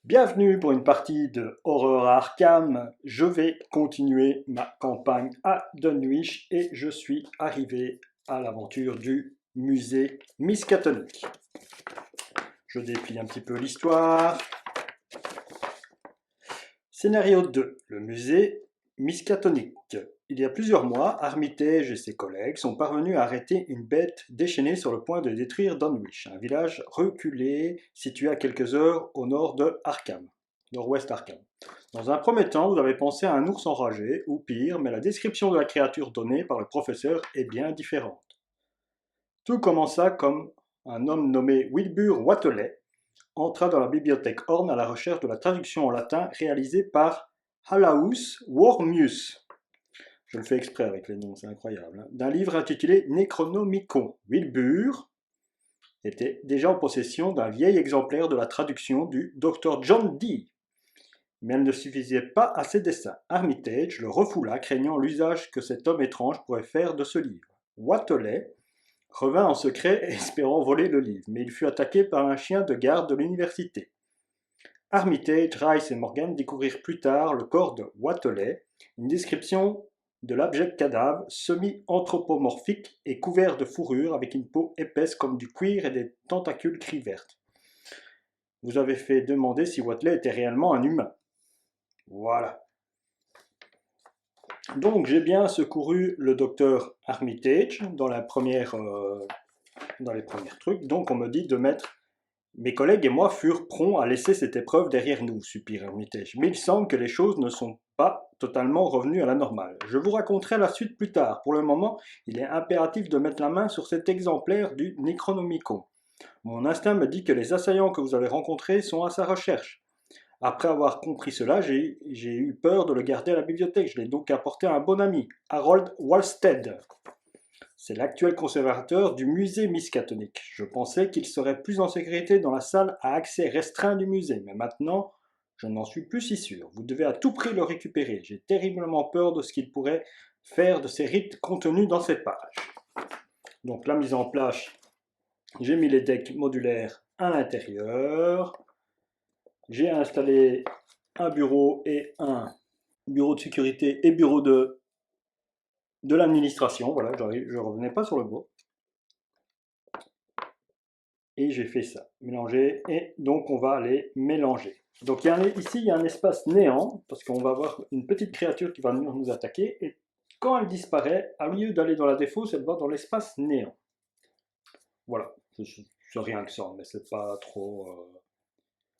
Bienvenue pour une partie de Horror à Arkham. Je vais continuer ma campagne à Dunwich et je suis arrivé à l'aventure du musée Miskatonic. Je déplie un petit peu l'histoire. Scénario 2. Le musée Miskatonic. Il y a plusieurs mois, Armitage et ses collègues sont parvenus à arrêter une bête déchaînée sur le point de détruire Dunwich, un village reculé situé à quelques heures au nord de Arkham, nord-ouest Arkham. Dans un premier temps, vous avez pensé à un ours enragé, ou pire, mais la description de la créature donnée par le professeur est bien différente. Tout commença comme un homme nommé Wilbur Watelet entra dans la bibliothèque Horn à la recherche de la traduction en latin réalisée par Halaus Wormius. Je le fais exprès avec les noms, c'est incroyable. D'un livre intitulé Necronomicon. Wilbur était déjà en possession d'un vieil exemplaire de la traduction du Dr. John Dee. Mais elle ne suffisait pas à ses desseins. Armitage le refoula, craignant l'usage que cet homme étrange pourrait faire de ce livre. Watelet revint en secret espérant voler le livre, mais il fut attaqué par un chien de garde de l'université. Armitage, Rice et Morgan découvrirent plus tard le corps de Watelet, une description de l'abject cadavre semi-anthropomorphique et couvert de fourrure avec une peau épaisse comme du cuir et des tentacules gris vertes. Vous avez fait demander si Watelet était réellement un humain. Voilà. Donc j'ai bien secouru le docteur Armitage dans les premiers trucs. Donc on me dit de mettre. Mes collègues et moi furent prompts à laisser cette épreuve derrière nous, soupira Armitage. Mais il semble que les choses ne sont pas totalement revenues à la normale. Je vous raconterai la suite plus tard. Pour le moment, il est impératif de mettre la main sur cet exemplaire du Necronomicon. Mon instinct me dit que les assaillants que vous avez rencontrés sont à sa recherche. Après avoir compris cela, j'ai eu peur de le garder à la bibliothèque. Je l'ai donc apporté à un bon ami, Harold Walstead. C'est l'actuel conservateur du musée Miskatonic. Je pensais qu'il serait plus en sécurité dans la salle à accès restreint du musée, mais maintenant, je n'en suis plus si sûr. Vous devez à tout prix le récupérer. J'ai terriblement peur de ce qu'il pourrait faire de ces rites contenus dans ces pages. Donc la mise en place, j'ai mis les decks modulaires à l'intérieur. J'ai installé un bureau et un bureau de sécurité et bureau de l'administration. Voilà, je ne revenais pas sur le mot. Et j'ai fait ça, mélanger, et donc on va les mélanger. Donc ici, il y a un espace néant, parce qu'on va avoir une petite créature qui va venir nous attaquer, et quand elle disparaît, au lieu d'aller dans la défausse, elle va dans l'espace néant. Voilà, c'est rien que ça, mais c'est pas trop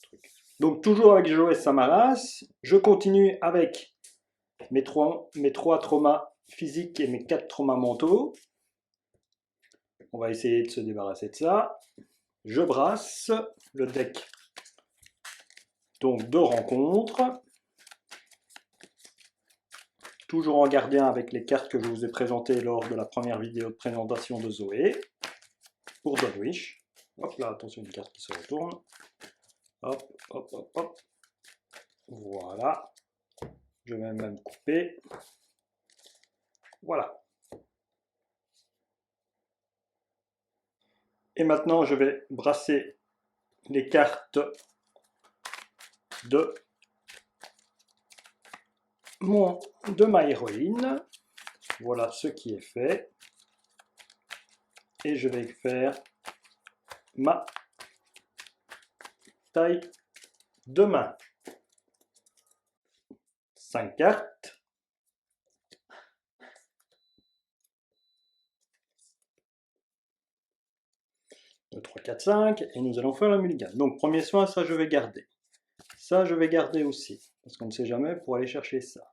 truc. Donc toujours avec Joël Samaras, je continue avec mes trois traumas physiques et mes 4 traumas mentaux. On va essayer de se débarrasser de ça. Je brasse le deck donc de rencontres. Toujours en gardien avec les cartes que je vous ai présentées lors de la première vidéo de présentation de Zoé. Pour Dunwich. Hop là, attention, une carte qui se retourne. Hop, hop, hop, hop. Voilà. Je vais même couper. Voilà. Et maintenant, je vais brasser les cartes de ma héroïne. Voilà ce qui est fait. Et je vais faire ma taille de main. 5 cartes. 2, 3, 4, 5. Et nous allons faire la mulligan. Donc, premier soin, ça je vais garder. Ça, je vais garder aussi. Parce qu'on ne sait jamais pour aller chercher ça.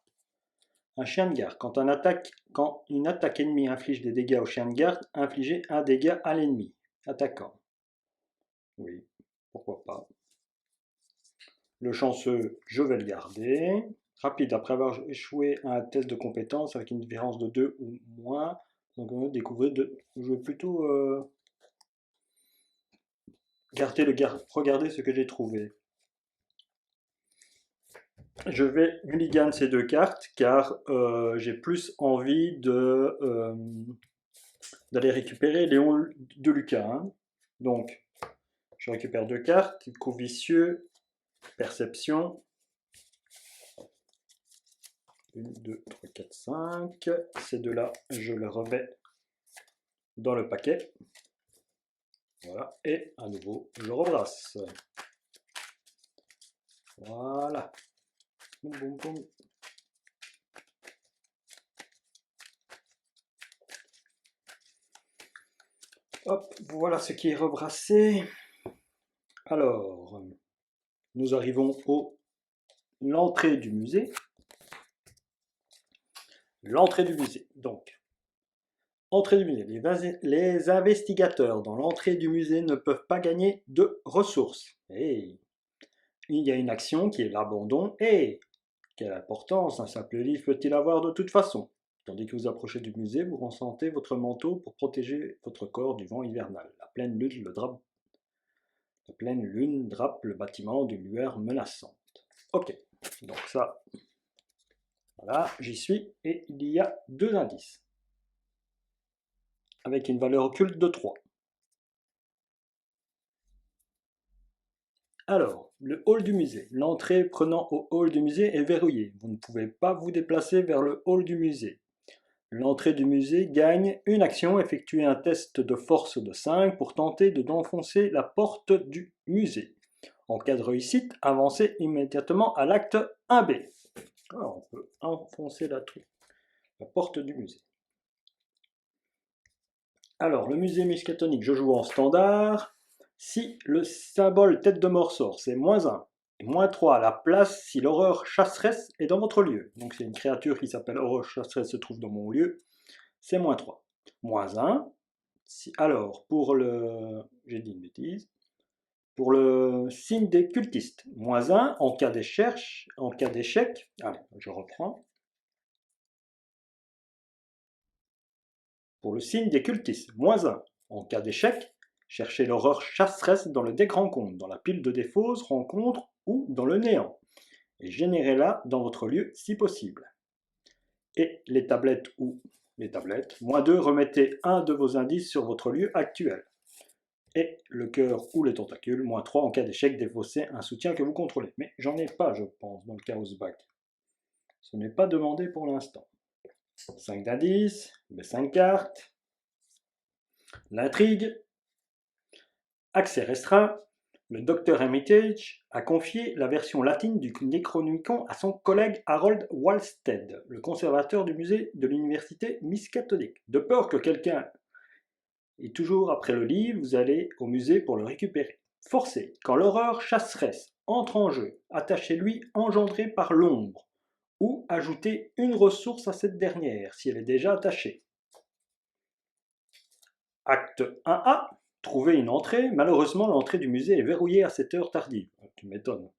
Un chien de garde. Quand une attaque ennemie inflige des dégâts au chien de garde, infligez un dégât à l'ennemi. Attaquant. Oui, pourquoi pas. Le chanceux, je vais le garder. Rapide, après avoir échoué à un test de compétence avec une différence de 2 ou moins. Donc on va découvrir je vais plutôt regarder ce que j'ai trouvé. Je vais mulligan ces 2 cartes car j'ai plus envie d'aller récupérer Léon de Lucas. Hein. Donc, je récupère 2 cartes, coup vicieux, Perception. 1, 2, 3, 4, 5. Ces deux-là, je les remets dans le paquet. Voilà, et à nouveau, je rebrasse. Voilà. Boum, boum, boum. Hop, voilà ce qui est rebrassé. Alors, nous arrivons à l'entrée du musée. L'entrée du musée, donc. Entrée du musée. Les investigateurs dans l'entrée du musée ne peuvent pas gagner de ressources. Hey. Il y a une action qui est l'abandon. Et quelle importance un simple livre peut-il avoir de toute façon? Tandis que vous approchez du musée, vous ressentez votre manteau pour protéger votre corps du vent hivernal. La pleine lune drape le bâtiment d'une lueur menaçante. Ok, donc ça, voilà, j'y suis. Et il y a deux indices. Avec une valeur occulte de 3. Alors, le hall du musée. L'entrée prenant au hall du musée est verrouillée. Vous ne pouvez pas vous déplacer vers le hall du musée. L'entrée du musée gagne une action, effectuer un test de force de 5 pour tenter d'enfoncer la porte du musée. En cas de réussite, avancez immédiatement à l'acte 1B. Alors, on peut enfoncer la porte du musée. Alors, le musée Miskatonic, je joue en standard. Si le symbole tête de mort sort, c'est -1 et -3 à la place si l'horreur chasseresse est dans votre lieu. Donc c'est une créature qui s'appelle horreur chasseresse se trouve dans mon lieu, c'est -3. -1, alors pour le... j'ai dit une bêtise. Pour le signe des cultistes, -1 en cas d'échec, allez, je reprends. Pour le signe des cultistes, -1 en cas d'échec, cherchez l'horreur chasseresse dans le deck rencontre, dans la pile de défauts rencontre ou dans le néant, et générez-la dans votre lieu si possible. Et les tablettes, -2, remettez un de vos indices sur votre lieu actuel. Et le cœur ou les tentacules, -3 en cas d'échec, défaussez un soutien que vous contrôlez. Mais j'en ai pas, je pense, dans le Chaos Bag. Ce n'est pas demandé pour l'instant. 5 d'indices, les 5 cartes. L'intrigue. Accès restreint. Le docteur Hermitage a confié la version latine du Necronomicon à son collègue Harold Walstead, le conservateur du musée de l'université Miskatonic. De peur que quelqu'un ait toujours après le livre, vous allez au musée pour le récupérer. Forcez, quand l'horreur chasseresse entre en jeu, attachez-lui engendré par l'ombre, ou ajoutez une ressource à cette dernière si elle est déjà attachée. Acte 1A. Trouver une entrée. Malheureusement, l'entrée du musée est verrouillée à cette heure tardive. Tu m'étonnes.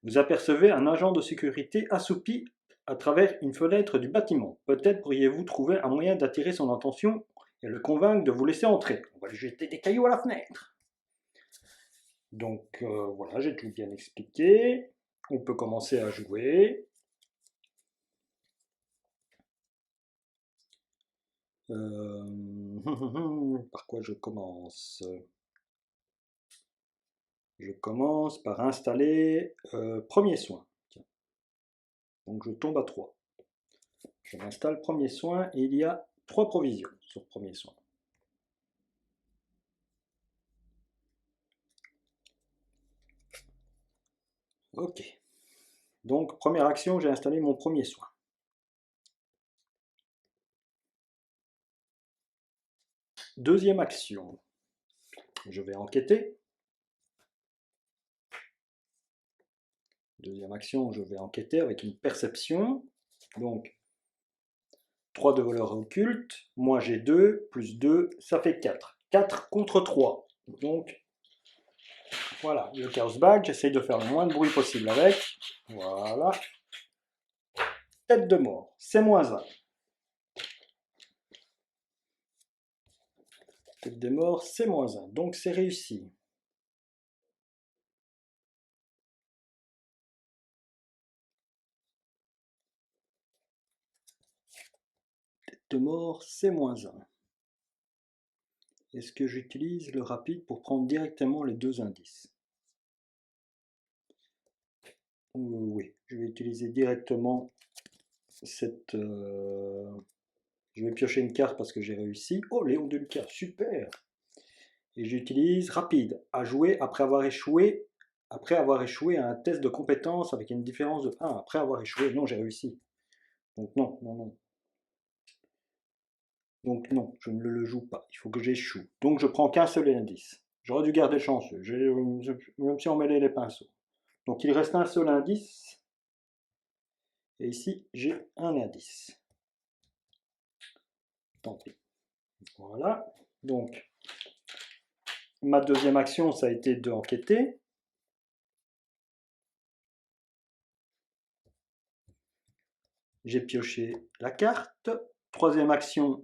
Vous apercevez un agent de sécurité assoupi à travers une fenêtre du bâtiment. Peut-être pourriez-vous trouver un moyen d'attirer son attention et le convaincre de vous laisser entrer. On va lui jeter des cailloux à la fenêtre. Donc voilà, j'ai tout bien expliqué. On peut commencer à jouer. Par quoi je commence? Je commence par installer premier soin. Tiens. Donc je tombe à 3. Je m'installe premier soin et il y a 3 provisions sur premier soin. Ok. Donc première action, j'ai installé mon premier soin. Deuxième action, je vais enquêter. Deuxième action, je vais enquêter avec une perception. Donc 3 de voleur occulte, moi j'ai 2, plus 2, ça fait 4. 4 contre 3. Donc voilà, le Chaos Bag, j'essaye de faire le moins de bruit possible avec. Voilà. Tête de mort, c'est -1. Tête de mort, c'est -1. Donc c'est réussi. Tête de mort, c'est -1. Est-ce que j'utilise le rapide pour prendre directement les 2 indices? Oui, je vais utiliser directement cette... je vais piocher une carte parce que j'ai réussi. Oh, Léon de Lucas, super! Et j'utilise rapide, à jouer après avoir échoué à un test de compétence avec une différence de 1. Après avoir échoué, non, j'ai réussi. Donc non, non, non. Donc non, je ne le joue pas. Il faut que j'échoue. Donc je prends qu'un seul indice. J'aurais dû garder chanceux. Je me suis emmêlé les pinceaux. Donc il reste un seul indice. Et ici, j'ai un indice. Tant pis. Voilà. Donc, ma deuxième action, ça a été d'enquêter. J'ai pioché la carte. Troisième action,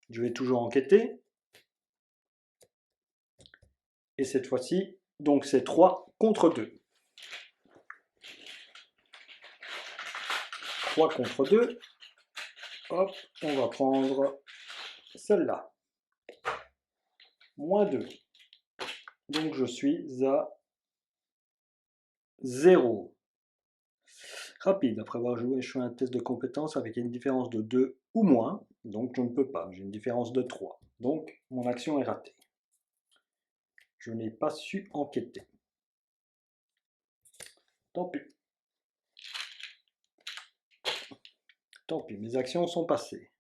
je vais toujours enquêter. Et cette fois-ci, donc c'est 3 contre 2. 3 contre 2. Hop, on va prendre celle-là. Moins 2. Donc je suis à 0. Rapide, après avoir joué, je fais un test de compétence avec une différence de 2 ou moins. Donc je ne peux pas, j'ai une différence de 3. Donc mon action est ratée. Je n'ai pas su enquêter. Tant pis. Tant pis, mes actions sont passées.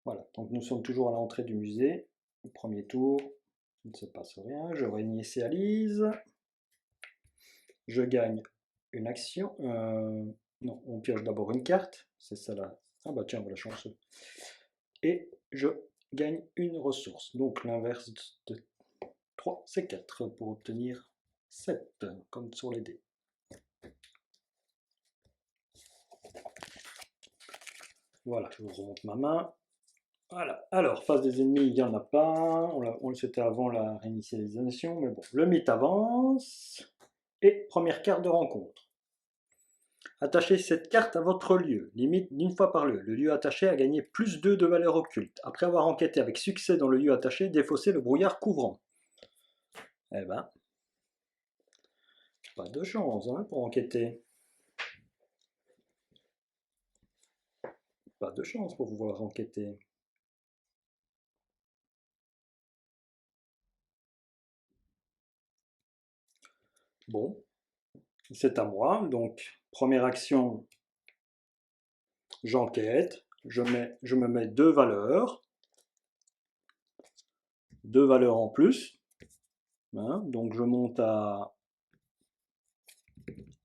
Voilà, donc nous sommes toujours à l'entrée du musée. Le premier tour, il ne se passe rien. Je réinitialise. Je gagne une action. Non, on pioche d'abord une carte. C'est ça là. Ah bah tiens, voilà, chanceux. Et je gagne une ressource. Donc l'inverse de 3, c'est 4 pour obtenir 7, comme sur les dés. Voilà, je vous remonte ma main. Voilà, alors, face des ennemis, il n'y en a pas. On le c'était avant la réinitialisation, mais bon. Le mythe avance. Et première carte de rencontre. Attachez cette carte à votre lieu, limite d'une fois par lieu. Le lieu attaché a gagné plus 2 de valeur occulte. Après avoir enquêté avec succès dans le lieu attaché, défaussez le brouillard couvrant. Eh ben, pas de chance hein, pour enquêter. Pas de chance pour pouvoir enquêter. Bon, c'est à moi. Donc, première action, j'enquête. Je me mets 2 valeurs. 2 valeurs en plus. Hein, donc je monte à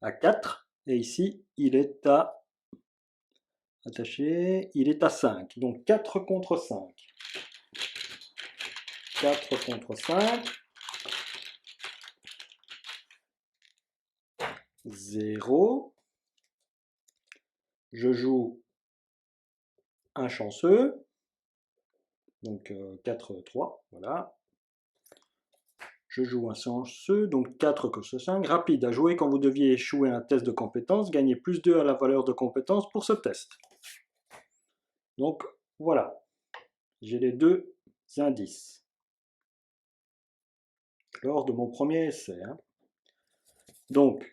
4. Et ici, il est à attaché, il est à 5. Donc 4 contre 5. 4 contre 5. 0. Je joue un chanceux. Donc 4, 3. Voilà. Je joue un chanceux. Donc 4 contre 5. Rapide à jouer quand vous deviez échouer un test de compétence. Gagnez plus 2 à la valeur de compétence pour ce test. Donc voilà. J'ai les 2 indices. Lors de mon premier essai. Hein. Donc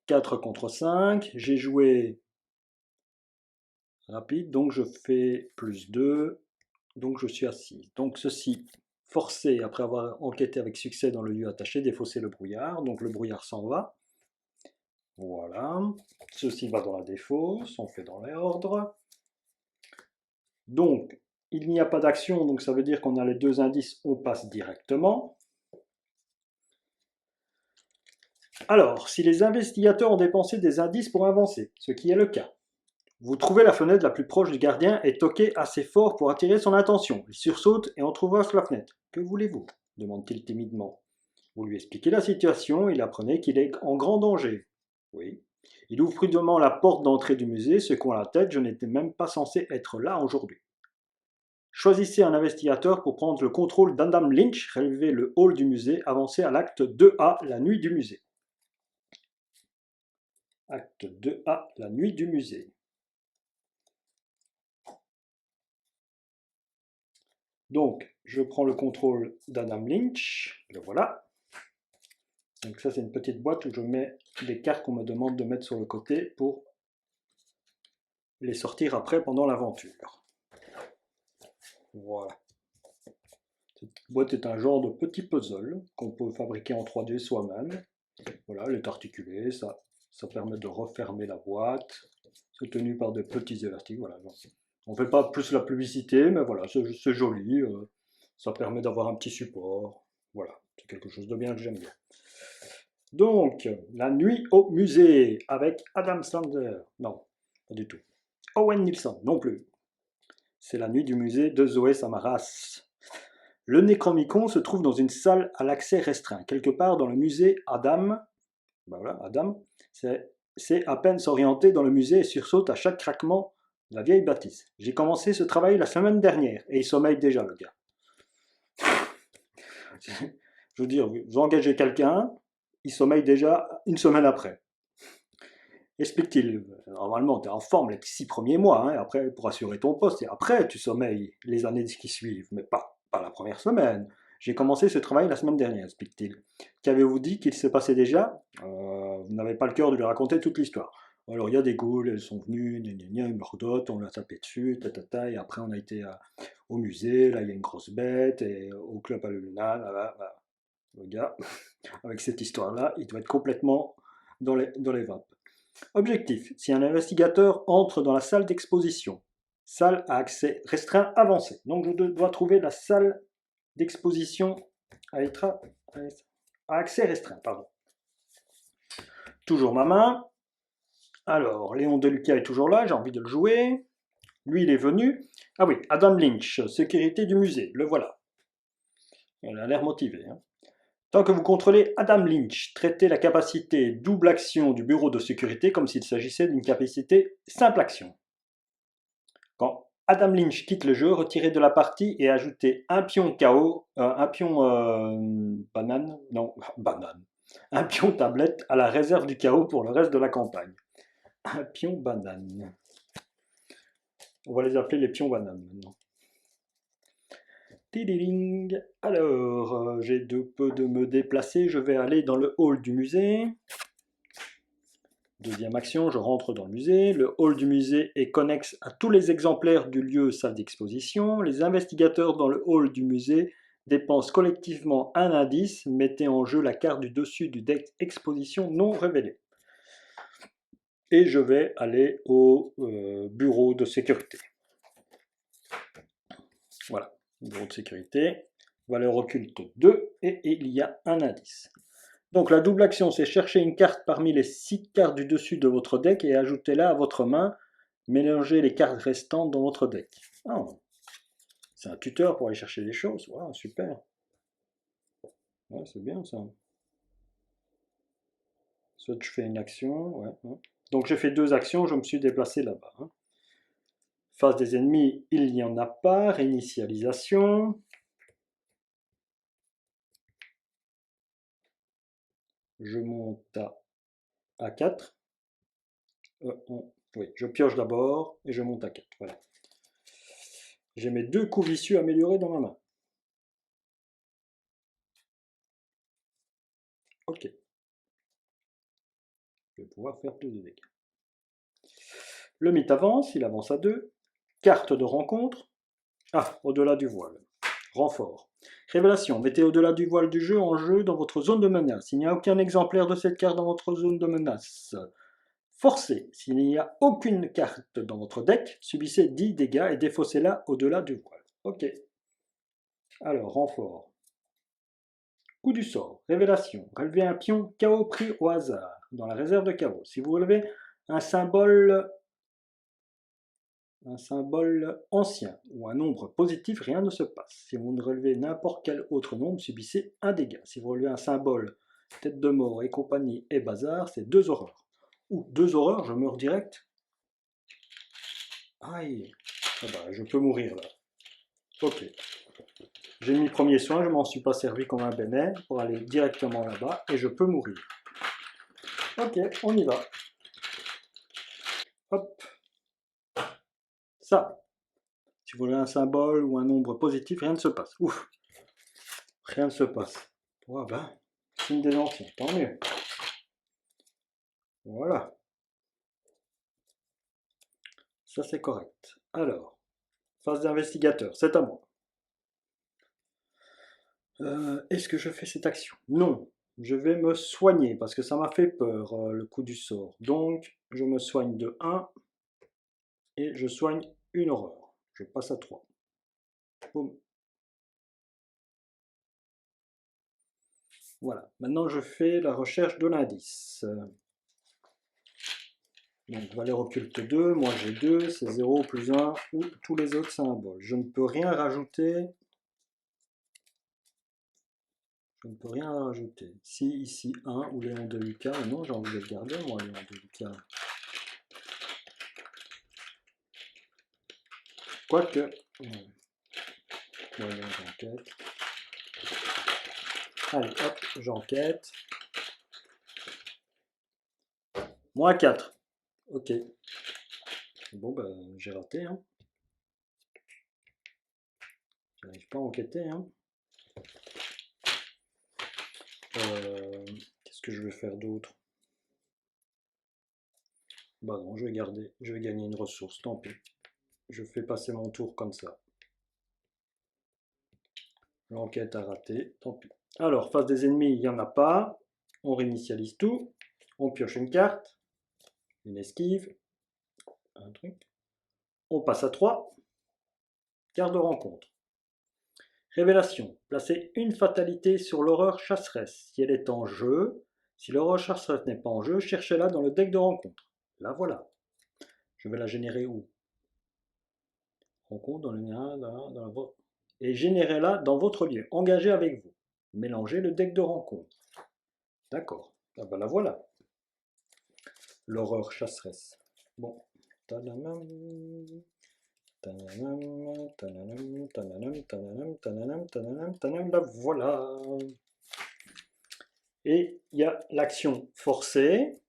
4 contre 5. J'ai joué rapide, donc je fais plus 2, donc je suis à 6. Donc ceci, forcé, après avoir enquêté avec succès dans le lieu attaché, défausser le brouillard, donc le brouillard s'en va. Voilà, ceci va dans la défausse, on fait dans l'ordre. Donc, il n'y a pas d'action, donc ça veut dire qu'on a les 2 indices, on passe directement. Alors, si les investigateurs ont dépensé des indices pour avancer, ce qui est le cas, vous trouvez la fenêtre la plus proche du gardien et toquez assez fort pour attirer son attention. Il sursaute et entr'ouvre la fenêtre. Que voulez-vous demande-t-il timidement. Vous lui expliquez la situation, il apprenait qu'il est en grand danger. Oui. Il ouvre prudemment la porte d'entrée du musée, secouant la tête, je n'étais même pas censé être là aujourd'hui. Choisissez un investigateur pour prendre le contrôle d'Adam Lynch, relever le hall du musée, avancer à l'acte 2A, la nuit du musée. Acte 2A, la nuit du musée. Donc, je prends le contrôle d'Adam Lynch, le voilà. Donc ça, c'est une petite boîte où je mets les cartes qu'on me demande de mettre sur le côté pour les sortir après pendant l'aventure. Voilà. Cette boîte est un genre de petit puzzle qu'on peut fabriquer en 3D soi-même. Voilà, elle est articulée, ça permet de refermer la boîte. C'est tenu par des petits élastiques. Voilà. On ne fait pas plus la publicité, mais voilà, c'est joli. Ça permet d'avoir un petit support. Voilà, c'est quelque chose de bien que j'aime bien. Donc, la nuit au musée avec Adam Sandler. Non, pas du tout. Owen Nilsson, non plus. C'est la nuit du musée de Zoé Samaras. Le Necronomicon se trouve dans une salle à l'accès restreint, quelque part dans le musée Adam. Ben voilà, Adam, c'est à peine s'orienter dans le musée et sursaute à chaque craquement de la vieille bâtisse. J'ai commencé ce travail la semaine dernière et il sommeille déjà, le gars. Je veux dire, vous engagez quelqu'un, il sommeille déjà une semaine après. Explique-t-il. Normalement, tu es en forme les 6 premiers mois, hein, après, pour assurer ton poste, et après, tu sommeilles les années qui suivent, mais pas la première semaine. J'ai commencé ce travail la semaine dernière, explique-t-il. Qu'avez-vous dit qu'il se passait déjà Vous n'avez pas le cœur de lui raconter toute l'histoire. Alors, il y a des ghouls, elles sont venues, une mordote, on l'a tapé dessus, et après, on a été au musée, là, il y a une grosse bête, et au club à Luna, là. Le gars, avec cette histoire-là, il doit être complètement dans les vapes. Objectif, si un investigateur entre dans la salle d'exposition, salle à accès restreint avancé, donc je dois trouver la salle d'exposition à accès restreint, pardon. Toujours ma main. Alors, Léon Deluca est toujours là, j'ai envie de le jouer. Lui, il est venu. Ah oui, Adam Lynch, sécurité du musée, le voilà. Il a l'air motivé. Hein. Tant que vous contrôlez Adam Lynch, traitez la capacité double action du bureau de sécurité comme s'il s'agissait d'une capacité simple action. Quand Adam Lynch quitte le jeu, retirez de la partie et ajoutez un pion KO, un pion banane, non, banane, un pion tablette à la réserve du chaos pour le reste de la campagne. Un pion banane. On va les appeler les pions bananes maintenant. Alors, j'ai de peu de me déplacer, je vais aller dans le hall du musée. Deuxième action, je rentre dans le musée. Le hall du musée est connexe à tous les exemplaires du lieu salle d'exposition. Les investigateurs dans le hall du musée dépensent collectivement un indice, mettez en jeu la carte du dessus du deck exposition non révélée. Et je vais aller au bureau de sécurité. Voilà, bureau de sécurité. Valeur occulte 2 et il y a un indice. Donc la double action, c'est chercher une carte parmi les 6 cartes du dessus de votre deck et ajoutez-la à votre main. Mélangez les cartes restantes dans votre deck. Oh, c'est un tuteur pour aller chercher les choses. Wow, super. Ouais, c'est bien ça. Soit je fais une action. Ouais. Donc j'ai fait 2 actions, je me suis déplacé là-bas. Hein. Face des ennemis, il n'y en a pas. Réinitialisation. Je monte à 4. Oui, je pioche d'abord et je monte à 4. Voilà. J'ai mes 2 coups vicieux améliorés dans ma main. Ok. Je vais pouvoir faire plus de dégâts. Le mythe avance, il avance à 2. Carte de rencontre. Ah, au-delà du voile. Renfort. Révélation. Mettez au-delà du voile du jeu en jeu dans votre zone de menace. Il n'y a aucun exemplaire de cette carte dans votre zone de menace. Forcez. S'il n'y a aucune carte dans votre deck, subissez 10 dégâts et défaussez-la au-delà du voile. Ok. Alors, renfort. Coup du sort. Révélation. Relevez un pion KO pris au hasard dans la réserve de chaos. Si vous relevez un symbole ancien ou un nombre positif, rien ne se passe. Si vous ne relevez n'importe quel autre nombre, subissez un dégât. Si vous relevez un symbole tête de mort et compagnie et bazar, c'est 2 horreurs. Ou 2 horreurs, je meurs direct. Aïe. Ah bah, je peux mourir là. Ok. J'ai mis premier soin, je m'en suis pas servi comme un bénet pour aller directement là-bas et je peux mourir. Ok, on y va. Hop. Ça. Si vous voulez un symbole ou un nombre positif, rien ne se passe. Ouf. Rien ne se passe. Oh ben. signe des anciens, tant mieux. Voilà. Ça, c'est correct. Alors, phase d'investigateur, c'est à moi. Est-ce que je fais cette action? Non. Je vais me soigner parce que ça m'a fait peur, le coup du sort. Donc, je me soigne de 1 et je soigne une horreur. Je passe à 3. Boum. Voilà. Maintenant, je fais la recherche de l'indice. Donc, valeur occulte 2, moi j'ai 2, c'est 0 plus 1 ou tous les autres symboles. Je ne peux rien rajouter. Je ne peux rien rajouter. Si ici 1 ou Léon de Lucas, non, j'ai envie de le garder, moi, Léon de Lucas. Quoique. Voyons, j'enquête. Allez, hop, j'enquête. Moins 4. Ok. Bon, ben, j'ai raté, hein. J'arrive pas à enquêter, hein. Qu'est-ce que je vais faire d'autre? Bah non, je vais garder. Je vais gagner une ressource, tant pis. Je fais passer mon tour comme ça. L'enquête a raté, tant pis. Alors, face des ennemis, il n'y en a pas. On réinitialise tout. On pioche une carte. Une esquive. Un truc. On passe à 3. Carte de rencontre. Révélation. Placez une fatalité sur l'horreur chasseresse. Si elle est en jeu, si l'horreur chasseresse n'est pas en jeu, cherchez-la dans le deck de rencontre. La voilà. Je vais la générer où? Rencontre dans le lien, dans la... Et générez-la dans votre lieu. Engagez avec vous. Mélangez le deck de rencontre. D'accord. Ah ben la voilà. L'horreur chasseresse. Bon. Tadamam. Tananam, tananam, tananam, tananam, tananam, tananam, tananam, la voilà. Et il y a l'action forcée.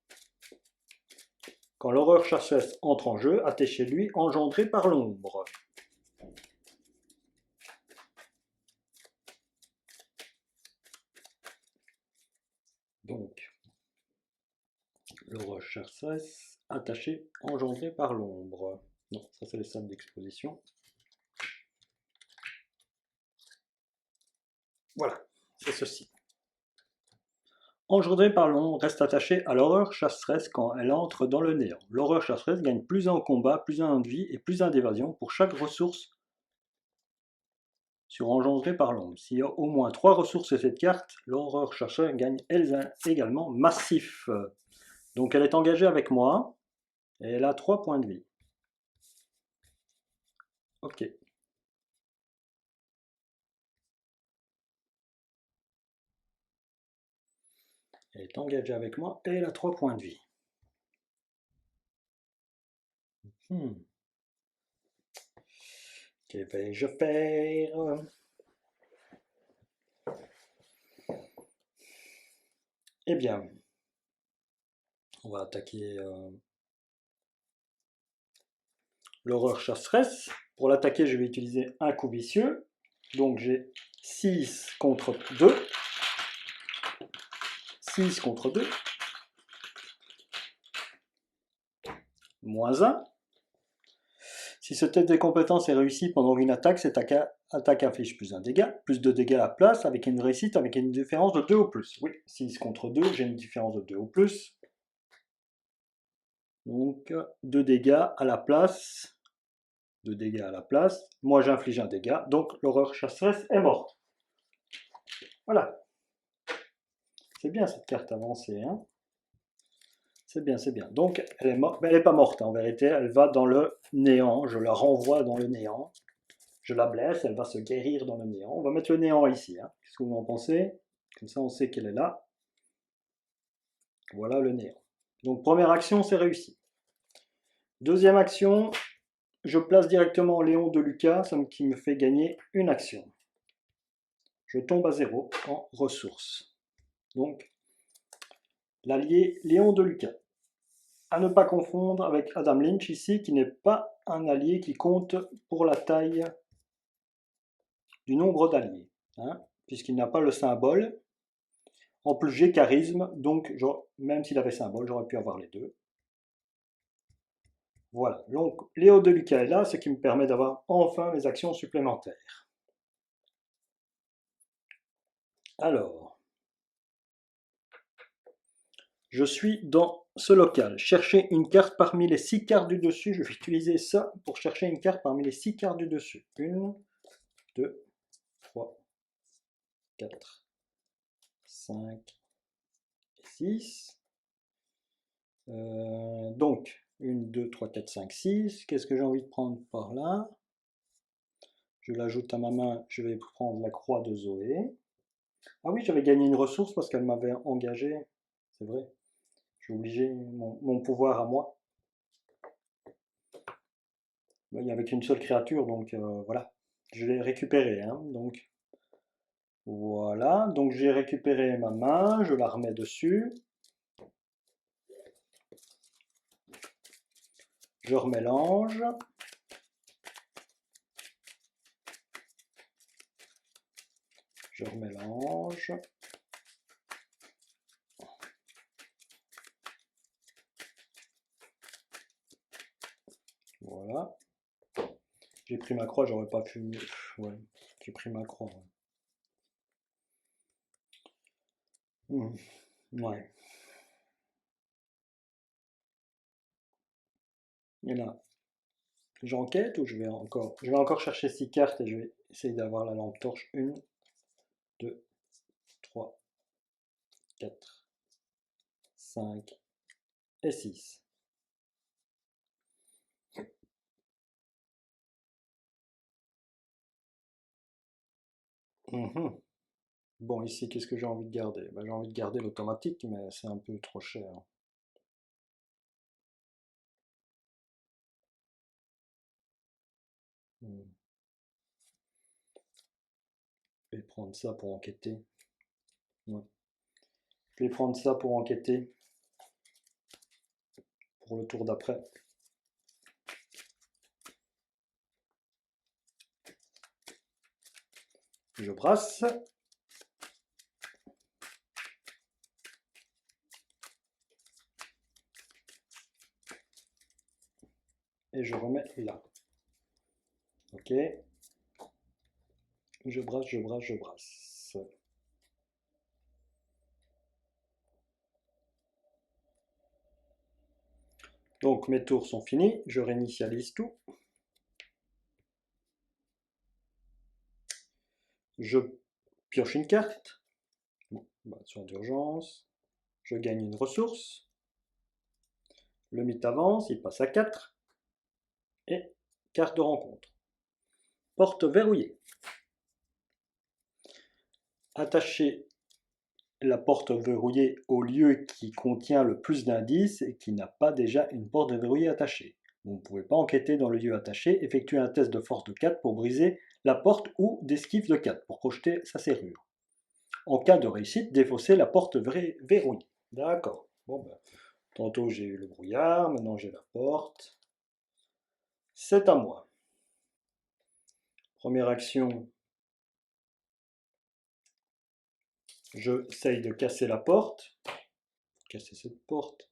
Quand l'horreur chasseresse entre en jeu, attachez-lui engendré par l'ombre. Donc, l'horreur chasseresse attaché engendré par l'ombre. Non, ça c'est les salles d'exposition. Voilà, c'est ceci. Engendré par l'ombre reste attaché à l'horreur chasseresse quand elle entre dans le néant. L'horreur chasseresse gagne plus 1 au combat, plus 1 de vie et plus 1 d'évasion pour chaque ressource sur engendré par l'ombre. S'il y a au moins 3 ressources sur cette carte, l'horreur chasseresse gagne elle également massif. Donc elle est engagée avec moi et elle a 3 points de vie. Ok. Elle est engagée avec moi et elle a 3 points de vie. Que vais-je faire? Eh bien, on va attaquer l'horreur chasseresse. Pour l'attaquer, je vais utiliser un coup vicieux. Donc j'ai 6 contre 2. 6 contre 2. Moins 1. Si ce test de compétence est réussi pendant une attaque, cette attaque inflige plus 1 dégât, plus 2 dégâts à la place, avec une réussite avec une différence de 2 au plus. Oui, 6 contre 2, j'ai une différence de 2 au plus. Donc 2 dégâts à la place. 2 dégâts à la place. Moi j'inflige un dégât, donc l'horreur chasseresse est morte. Voilà. C'est bien cette carte avancée, hein. C'est bien, c'est bien. Donc elle est morte, mais elle n'est pas morte en vérité, elle va dans le néant, je la renvoie dans le néant. Je la blesse, elle va se guérir dans le néant. On va mettre le néant ici, hein. Qu'est-ce que vous en pensez? Comme ça on sait qu'elle est là. Voilà le néant. Donc première action, c'est réussi. Deuxième action, je place directement Léon de Lucas, ce qui me fait gagner une action. Je tombe à 0 en ressources. Donc, l'allié Léon de Lucas. À ne pas confondre avec Adam Lynch ici, qui n'est pas un allié qui compte pour la taille du nombre d'alliés, hein, puisqu'il n'a pas le symbole. En plus, j'ai charisme, donc même s'il avait symbole, j'aurais pu avoir les deux. Voilà, donc Léo de Lucas est là, ce qui me permet d'avoir enfin mes actions supplémentaires. Alors, je suis dans ce local. Chercher une carte parmi les 6 cartes du dessus. Je vais utiliser ça pour chercher une carte parmi les 6 cartes du dessus. 1, 2, 3, 4, 5 et 6. Donc, 1, 2, 3, 4, 5, 6. Qu'est-ce que j'ai envie de prendre par là? Je l'ajoute à ma main. Je vais prendre la croix de Zoé. Ah oui, j'avais gagné une ressource parce qu'elle m'avait engagé. C'est vrai. J'ai obligé mon pouvoir à moi. Il n'y avait qu'une seule créature, donc voilà. Je l'ai récupéré, hein, donc voilà. Donc j'ai récupéré ma main, je la remets dessus. Je remélange. Je remélange. Voilà. J'ai pris ma croix, j'aurais pas pu. Ouais, j'ai pris ma croix. Ouais. Et là, j'enquête ou je vais encore chercher 6 cartes et je vais essayer d'avoir la lampe torche. 1, 2, 3, 4, 5 et 6. Bon, ici, qu'est-ce que j'ai envie de garder? Ben, j'ai envie de garder l'automatique, mais c'est un peu trop cher. Hmm. Je vais prendre ça pour enquêter. Ouais. Je vais prendre ça pour enquêter pour le tour d'après. Je brasse. Et je remets là. Ok. Je brasse, je brasse, je brasse. Donc mes tours sont finis. Je réinitialise tout. Je pioche une carte. Bon, bah, sur d'urgence. Je gagne une ressource. Le mythe avance, il passe à 4. Et carte de rencontre. Porte verrouillée. Attacher la porte verrouillée au lieu qui contient le plus d'indices et qui n'a pas déjà une porte verrouillée attachée. Vous ne pouvez pas enquêter dans le lieu attaché. Effectuez un test de force de 4 pour briser la porte ou d'esquive de 4 pour crocheter sa serrure. En cas de réussite, défaussez la porte verrouillée. D'accord. Bon ben, tantôt j'ai eu le brouillard, maintenant j'ai la porte. C'est à moi. Première action, j'essaye de casser la porte. Casser cette porte.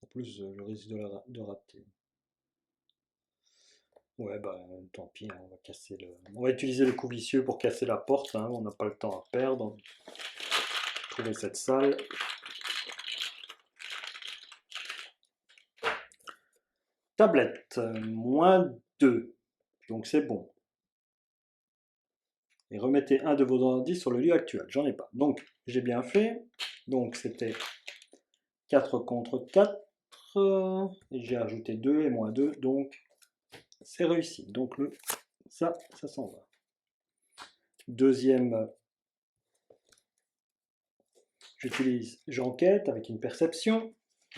En plus, je risque de rater. Ouais, bah tant pis, hein, on va casser le. On va utiliser le coup vicieux pour casser la porte, hein, on n'a pas le temps à perdre. Trouver cette salle. Tablette, -2. Donc c'est bon. Et remettez un de vos indices sur le lieu actuel. J'en ai pas. Donc j'ai bien fait. Donc c'était 4 contre 4. Et j'ai ajouté 2 et -2. Donc c'est réussi. Donc ça s'en va. Deuxième, j'enquête avec une perception.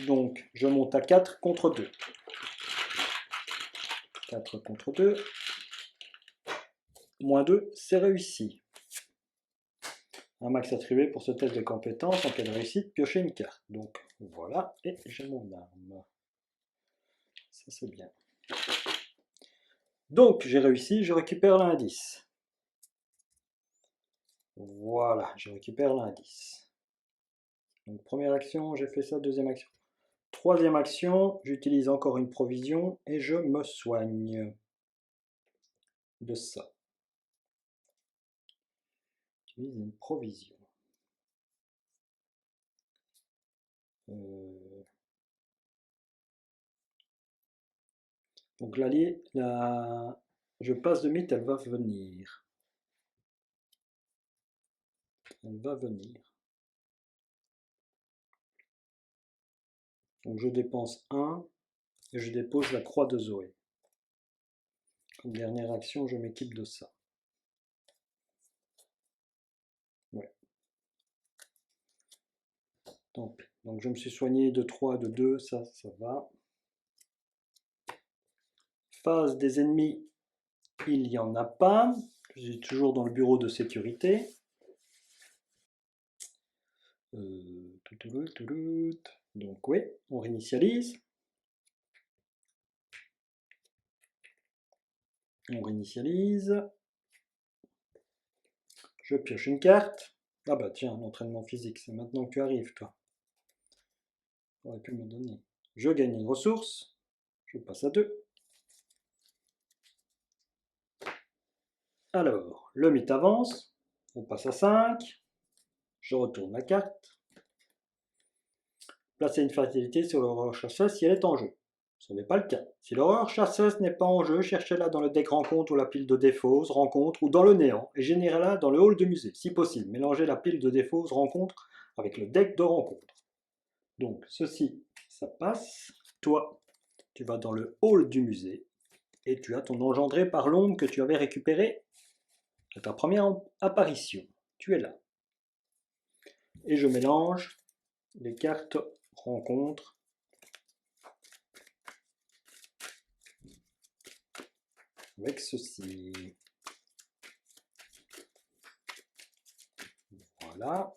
Donc je monte à 4 contre 2. 4 contre 2. -2, c'est réussi. Un max attribué pour ce test de compétence. En cas de réussite, piochez une carte. Donc voilà, et j'ai mon arme. Ça c'est bien. Donc j'ai réussi, je récupère l'indice. Voilà, je récupère l'indice. Donc première action, j'ai fait ça, deuxième action. Troisième action, j'utilise encore une provision et je me soigne de ça. J'utilise une provision. Donc l'allié, je passe de mythe, elle va venir. Elle va venir. Donc je dépense 1 et je dépose la croix de Zoé. Comme dernière action, je m'équipe de ça. Ouais. Tant pis. Donc je me suis soigné de 3, de 2, ça va. Phase des ennemis, il n'y en a pas. Je suis toujours dans le bureau de sécurité. Donc oui, on réinitialise. On réinitialise. Je pioche une carte. Ah bah tiens, l'entraînement physique, c'est maintenant que tu arrives, toi. Tu aurais pu me donner. Je gagne une ressource. Je passe à 2. Alors, le mythe avance. On passe à 5. Je retourne la carte. Placer une fatalité sur l'horreur chasseuse si elle est en jeu. Ce n'est pas le cas. Si l'horreur chasseuse n'est pas en jeu, cherchez-la dans le deck rencontre ou la pile de défauts, rencontre ou dans le néant et générez-la dans le hall de musée. Si possible, mélangez la pile de défauts, rencontre avec le deck de rencontre. Donc ceci, ça passe. Toi, tu vas dans le hall du musée et tu as ton engendré par l'ombre que tu avais récupéré à ta première apparition. Tu es là. Et je mélange les cartes rencontres avec ceci. Voilà.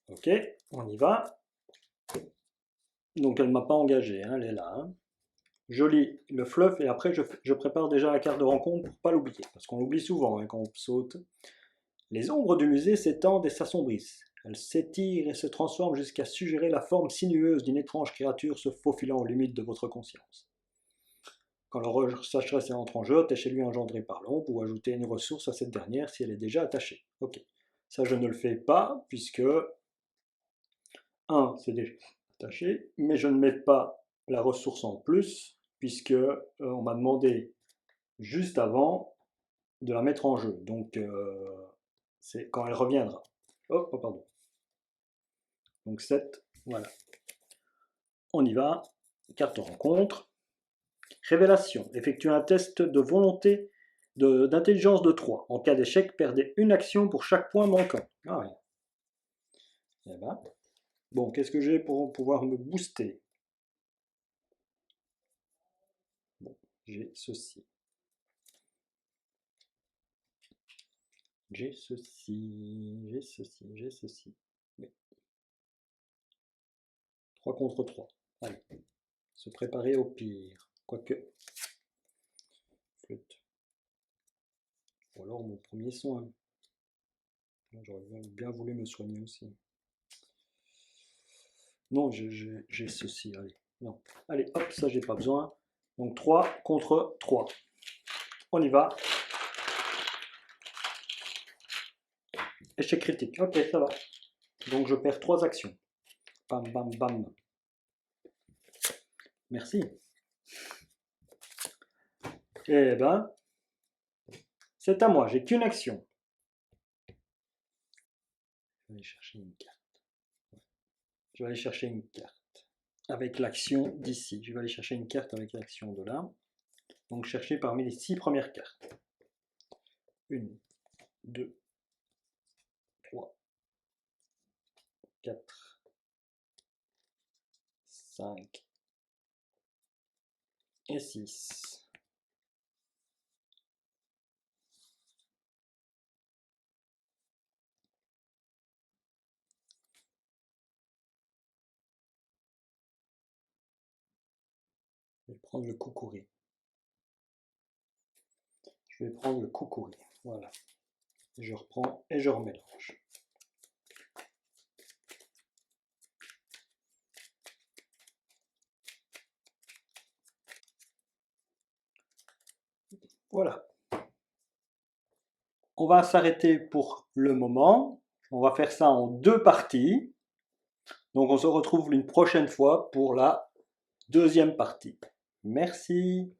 Ok, on y va. Donc elle ne m'a pas engagé, hein, elle est là. Hein. Je lis le fluff et après je prépare déjà la carte de rencontre pour ne pas l'oublier, parce qu'on l'oublie souvent hein, quand on saute. Les ombres du musée s'étendent et s'assombrissent. Elles s'étirent et se transforment jusqu'à suggérer la forme sinueuse d'une étrange créature se faufilant aux limites de votre conscience. Quand l'horreur sécheresse entre en jeu, attachez-lui engendré par l'ombre ou ajoutez une ressource à cette dernière si elle est déjà attachée. Ok. Ça, je ne le fais pas puisque 1, c'est déjà attaché, mais je ne mets pas la ressource en plus puisque on m'a demandé juste avant de la mettre en jeu. Donc, c'est quand elle reviendra. Oh, oh, pardon. Donc 7, voilà. On y va. Carte rencontre. Révélation. Effectuez un test de volonté d'intelligence de 3. En cas d'échec, perdez une action pour chaque point manquant. Ah ouais. Eh ben. Bon, qu'est-ce que j'ai pour pouvoir me booster? Bon, j'ai ceci. J'ai ceci, j'ai ceci, j'ai ceci. Oui. 3 contre 3. Allez, se préparer au pire. Quoique. Flûte. Ou alors mon premier soin. J'aurais bien voulu me soigner aussi. Non, j'ai ceci, allez. Non. Allez, hop, ça j'ai pas besoin. Donc 3 contre 3. On y va. Échec critique. Ok, ça va. Donc je perds 3 actions. Bam, bam, bam. Merci. Eh ben, c'est à moi. J'ai qu'une action. Je vais aller chercher une carte. Je vais aller chercher une carte. Avec l'action d'ici. Je vais aller chercher une carte avec l'action de là. Donc chercher parmi les 6 premières cartes. 1, 2, 3, 4, 5 et 6. Je vais prendre le coucourri. Je vais prendre le coucourri. Voilà. Je reprends et je remélange. Voilà. On va s'arrêter pour le moment. On va faire ça en 2 parties. Donc on se retrouve une prochaine fois pour la deuxième partie. Merci.